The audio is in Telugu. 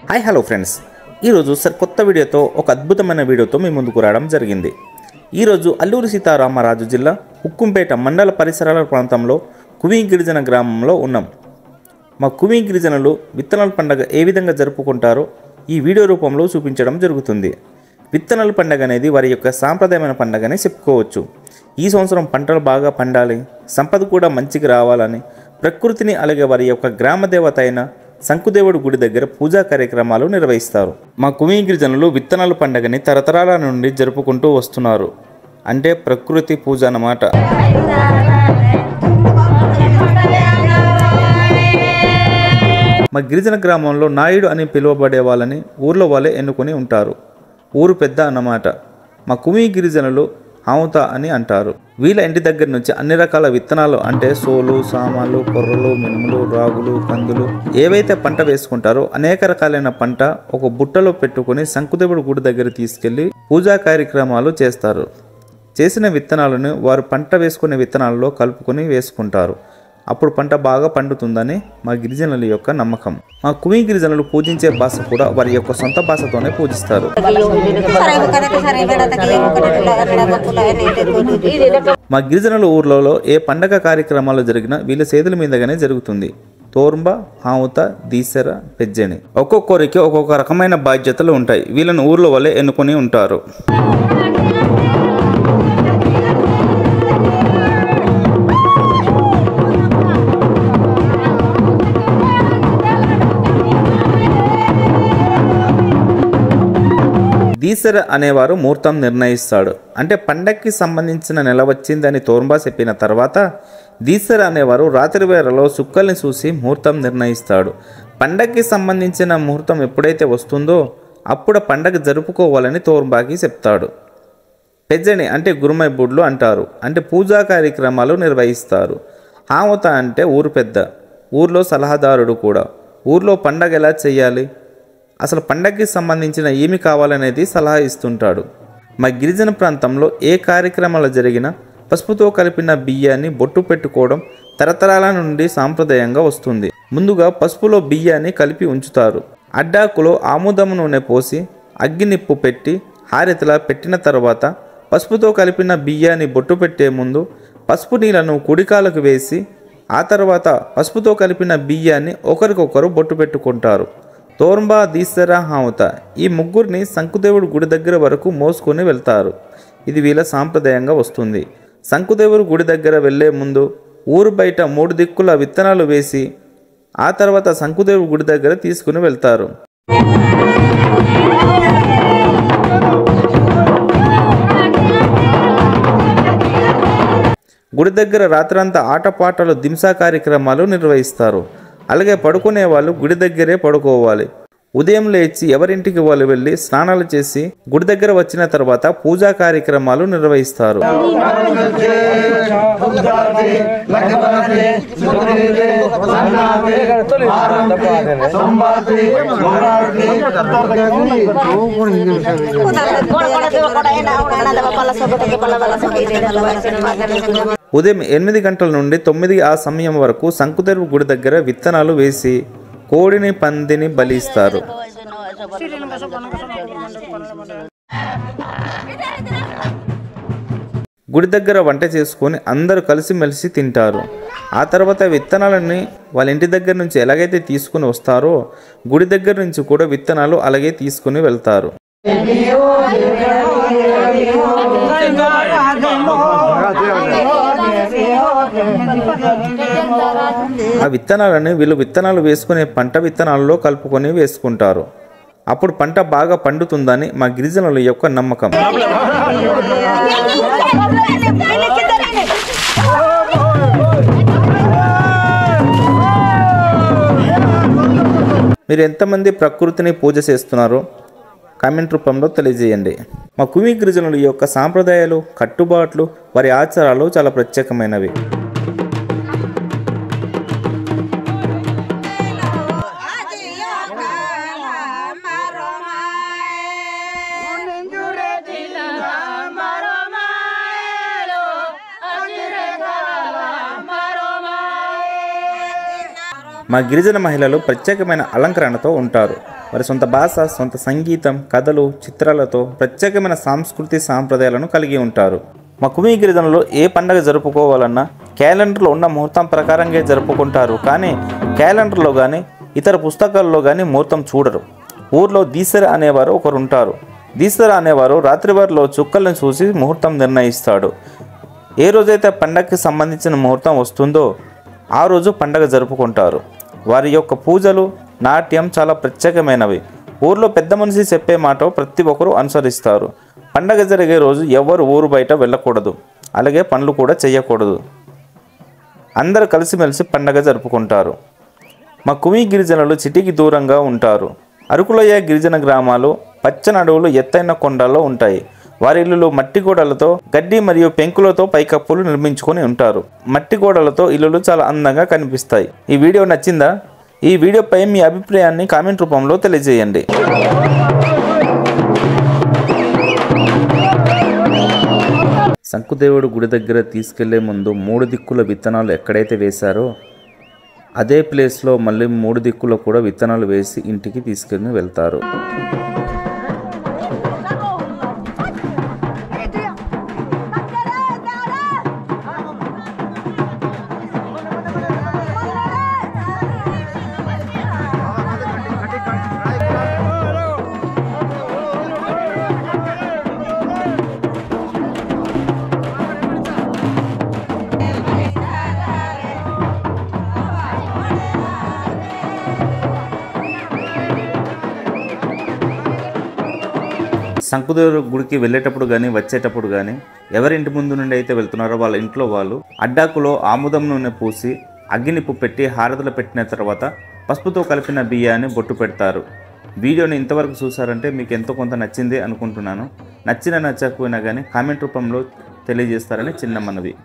హాయ్ హలో ఫ్రెండ్స్, ఈరోజు కొత్త వీడియోతో ఒక అద్భుతమైన వీడియోతో మీ ముందుకు రావడం జరిగింది. ఈరోజు అల్లూరి సీతారామరాజు జిల్లా ఉక్కుంపేట మండల పరిసరాల ప్రాంతంలో కువి గిరిజన గ్రామంలో ఉన్నాం. మా కువి గిరిజనులు విత్తనాల పండుగ ఏ విధంగా జరుపుకుంటారో ఈ వీడియో రూపంలో చూపించడం జరుగుతుంది. విత్తనాల పండుగ అనేది వారి యొక్క సాంప్రదాయమైన పండుగనే చెప్పుకోవచ్చు. ఈ సంవత్సరం పంటలు బాగా పండాలి, సంపద కూడా మంచిగా రావాలని ప్రకృతిని అలాగే వారి యొక్క గ్రామ దేవత అయిన శంకుదేవుడి గుడి దగ్గర పూజా కార్యక్రమాలు నిర్వహిస్తారు. మా కువి గిరిజనులు విత్తనాల పండుగని తరతరాల నుండి జరుపుకుంటూ వస్తున్నారు. అంటే ప్రకృతి పూజ అన్నమాట. మా గిరిజన గ్రామంలో నాయుడు అని పిలువబడే వాళ్ళని ఊర్లో వాళ్ళే ఎన్నుకొని ఉంటారు. ఊరు పెద్ద అన్నమాట. మా కువి గిరిజనులు హావుతా అని అంటారు. వీళ్ళ ఇంటి దగ్గర నుంచి అన్ని రకాల విత్తనాలు అంటే సోలు, సామాన్లు, కొర్రలు, మినుములు, రాగులు, కందులు ఏవైతే పంట వేసుకుంటారో అనేక రకాలైన పంట ఒక బుట్టలో పెట్టుకుని శంకుదేవుడి గుడి దగ్గర తీసుకెళ్లి పూజా కార్యక్రమాలు చేస్తారు. చేసిన విత్తనాలను వారు పంట వేసుకునే విత్తనాలలో కలుపుకొని వేసుకుంటారు. అప్పుడు పంట బాగా పండుతుందని మా గిరిజనుల యొక్క నమ్మకం. మా కువి గిరిజనులు పూజించే భాష కూడా వారి యొక్క సొంత భాషతోనే పూజిస్తారు. మా గిరిజనుల ఊర్లలో ఏ పండగ కార్యక్రమాలు జరిగినా వీళ్ళ చేతుల మీదగానే జరుగుతుంది. తోర్ంబ, హావుత, దీసెర, పెజ్జని ఒక్కొక్కరికి ఒక్కొక్క రకమైన బాధ్యతలు ఉంటాయి. వీళ్ళను ఊర్లో వాళ్ళే ఎన్నుకొని ఉంటారు. దీసెర అనేవారు ముహూర్తం నిర్ణయిస్తాడు. అంటే పండక్కి సంబంధించిన నెల వచ్చిందని తోర్ంబా చెప్పిన తర్వాత దీసెర అనేవారు రాత్రి వేళలో సుక్కల్ని చూసి ముహూర్తం నిర్ణయిస్తాడు. పండక్కి సంబంధించిన ముహూర్తం ఎప్పుడైతే వస్తుందో అప్పుడు పండగ జరుపుకోవాలని తోర్ంబాకి చెప్తాడు. పెజ్జని అంటే గురుమై బుడ్లు అంటారు. అంటే పూజా కార్యక్రమాలు నిర్వహిస్తారు. హావత అంటే ఊరు పెద్ద, ఊర్లో సలహాదారుడు కూడా. ఊర్లో పండగ ఎలా చేయాలి, అసలు పండగకి సంబంధించిన ఏమి కావాలనేది సలహా ఇస్తుంటాడు. మా గిరిజన ప్రాంతంలో ఏ కార్యక్రమాలు జరిగినా పసుపుతో కలిపిన బియ్యాన్ని బొట్టు పెట్టుకోవడం తరతరాల నుండి సాంప్రదాయంగా వస్తుంది. ముందుగా పసుపులో బియ్యాన్ని కలిపి ఉంచుతారు. అడ్డాకులో ఆముదం నూనె పోసి అగ్గినిప్పు పెట్టి హారతిలా పెట్టిన తర్వాత పసుపుతో కలిపిన బియ్యాన్ని బొట్టు పెట్టే ముందు పసుపు నీళ్లను కుడికాలకు వేసి ఆ తర్వాత పసుపుతో కలిపిన బియ్యాన్ని ఒకరికొకరు బొట్టు పెట్టుకుంటారు. తోర్ంబా, దీసెర, హావుత ఈ ముగ్గురిని శంకుదేవుడి గుడి దగ్గర వరకు మోసుకొని వెళ్తారు. ఇది వీళ్ళ సాంప్రదాయంగా వస్తుంది. శంకుదేవుడి గుడి దగ్గర వెళ్లే ముందు ఊరు బయట 3 దిక్కుల విత్తనాలు వేసి ఆ తర్వాత శంకుదేవుడి గుడి దగ్గర తీసుకుని వెళ్తారు. గుడి దగ్గర రాత్రంతా ఆటపాటలు, దింసా కార్యక్రమాలు నిర్వహిస్తారు. అలాగే పడుకునే వాళ్ళు గుడి దగ్గరే పడుకోవాలి. ఉదయం లేచి ఎవరింటికి వాళ్ళు వెళ్ళి స్నానాలు చేసి గుడి దగ్గర వచ్చిన తర్వాత పూజా కార్యక్రమాలు నిర్వహిస్తారు. ఉదయం 8 గంటల నుండి 9 ఆ సమయం వరకు శంకుదేవుడి గుడి దగ్గర విత్తనాలు వేసి కోడిని, పందిని బలిస్తారు. గుడి దగ్గర వంట చేసుకొని అందరూ కలిసిమెలిసి తింటారు. ఆ తర్వాత విత్తనాలని వాళ్ళ ఇంటి దగ్గర నుంచి ఎలాగైతే తీసుకుని వస్తారో గుడి దగ్గర నుంచి కూడా విత్తనాలు అలాగే తీసుకుని వెళ్తారు. ఆ విత్తనాలని వీళ్ళు విత్తనాలు వేసుకునే పంట విత్తనాలలో కలుపుకొని వేసుకుంటారు. అప్పుడు పంట బాగా పండుతుందని మా గిరిజనుల యొక్క నమ్మకం. మీరు ఎంతమంది ప్రకృతిని పూజ చేస్తున్నారో కామెంట్ రూపంలో తెలియజేయండి. మా కువి గిరిజనుల యొక్క సాంప్రదాయాలు, కట్టుబాట్లు, వారి ఆచారాలు చాలా ప్రత్యేకమైనవి. మా గిరిజన మహిళలు ప్రత్యేకమైన అలంకరణతో ఉంటారు. వారి సొంత భాష, సొంత సంగీతం, కథలు, చిత్రాలతో ప్రత్యేకమైన సాంస్కృతి సాంప్రదాయాలను కలిగి ఉంటారు. మా కుమి గిరిజనులు ఏ పండుగ జరుపుకోవాలన్నా క్యాలెండర్లో ఉన్న ముహూర్తం ప్రకారంగా జరుపుకుంటారు. కానీ క్యాలెండర్లో కానీ ఇతర పుస్తకాల్లో కానీ ముహూర్తం చూడరు. ఊర్లో దీసర అనేవారు ఒకరు ఉంటారు. దీసర అనేవారు రాత్రివారిలో చుక్కలను చూసి ముహూర్తం నిర్ణయిస్తాడు. ఏ రోజైతే పండగకి సంబంధించిన ముహూర్తం వస్తుందో ఆ రోజు పండగ జరుపుకుంటారు. వారి యొక్క పూజలు, నాట్యం చాలా ప్రత్యేకమైనవి. ఊర్లో పెద్ద మనిషి చెప్పే మాట ప్రతి ఒక్కరూ అనుసరిస్తారు. పండగ జరిగే రోజు ఎవరు ఊరు బయట వెళ్ళకూడదు, అలాగే పనులు కూడా చేయకూడదు. అందరూ కలిసిమెలిసి పండగ జరుపుకుంటారు. మా కుమి గిరిజనులు సిటీకి దూరంగా ఉంటారు. అరకులోయ గిరిజన గ్రామాలు పచ్చని అడవులు, ఎత్తైన కొండల్లో ఉంటాయి. వారి ఇల్లులు మట్టి గోడలతో, గడ్డి మరియు పెంకులతో పైకప్పులు నిర్మించుకొని ఉంటారు. మట్టి గోడలతో ఇల్లులు చాలా అందంగా కనిపిస్తాయి. ఈ వీడియో నచ్చిందా? ఈ వీడియోపై మీ అభిప్రాయాన్ని కామెంట్ రూపంలో తెలియజేయండి. శంకుదేవుడు గుడి దగ్గర తీసుకెళ్లే ముందు 3 దిక్కుల విత్తనాలు ఎక్కడైతే వేశారో అదే ప్లేస్లో మళ్ళీ 3 దిక్కులో కూడా విత్తనాలు వేసి ఇంటికి తీసుకెళ్ళి వెళ్తారు. శంకుదేవుడు గుడికి వెళ్ళేటప్పుడు కానీ వచ్చేటప్పుడు కానీ ఎవరింటి ముందు నుండి అయితే వెళ్తున్నారో వాళ్ళ ఇంట్లో వాళ్ళు అడ్డాకులో ఆముదం నూనె పూసి అగ్గినిప్పు పెట్టి హారతులు పెట్టిన తర్వాత పసుపుతో కలిపిన బియ్యాన్ని బొట్టు పెడతారు. వీడియోని ఇంతవరకు చూసారంటే మీకు ఎంతో కొంత నచ్చింది అనుకుంటున్నాను. నచ్చకపోయినా కానీ కామెంట్ రూపంలో తెలియజేస్తారని చిన్న మనవి.